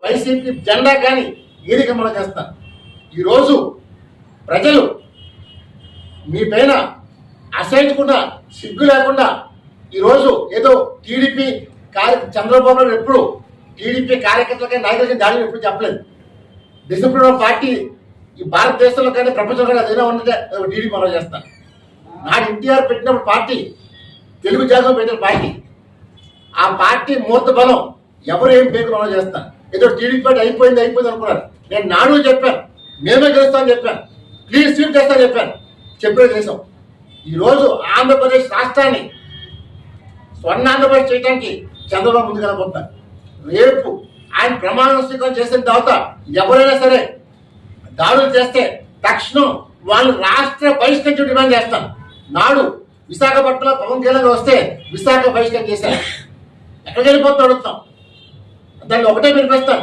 YCP జెండా కానీ ఏది గమనం చేస్తారు. ఈరోజు ప్రజలు మీ పైన అసహించకుండా సిగ్గు లేకుండా ఈరోజు ఏదో టీడీపీ చంద్రబాబు నాయుడు ఎప్పుడు టీడీపీ కార్యకర్తలకి నాయకులకి దాడిని ఎప్పుడు చెప్పలేదు. డిసిప్లిన్ పార్టీ ఈ భారతదేశంలో కానీ ప్రపంచంలో కానీ అదైనా ఉన్నదే టీడీపీ మనం చేస్తాను. నాడు ఎన్టీఆర్ పెట్టినప్పుడు పార్టీ తెలుగు జాగం పెట్టిన పార్టీ, ఆ పార్టీ మూర్త బలం ఎవరు ఏం పేరు మనం చేస్తాను. ఏదో టీడీపీ పార్టీ అయిపోయింది అనుకున్నారు. నేను నాడు చెప్పాను, మేమే గెలుస్తామని చెప్పాను, క్లీన్ స్వీప్ చేస్తామని చెప్పాను, చెప్పేది చేసాం. ఈరోజు ఆంధ్రప్రదేశ్ రాష్ట్రాన్ని స్వర్ణాంధ్రప్రదేశ్ చేయడానికి చంద్రబాబు ముందు కనబోతున్నారు. రేపు ఆయన ప్రమాణ స్వీకారం చేసిన తర్వాత ఎవరైనా సరే దాడులు చేస్తే తక్షణం వాళ్ళు రాష్ట్ర బహిష్కరించే డిమాండ్ చేస్తాను. నాడు విశాఖపట్నంలో పవన్ కళ్యాణ్ వస్తే విశాఖ బహిష్కరణ చేశారు. ఎక్కడికి వెళ్ళిపోతే అడుగుతాం, దాన్ని ఒకటే వినిపిస్తాను.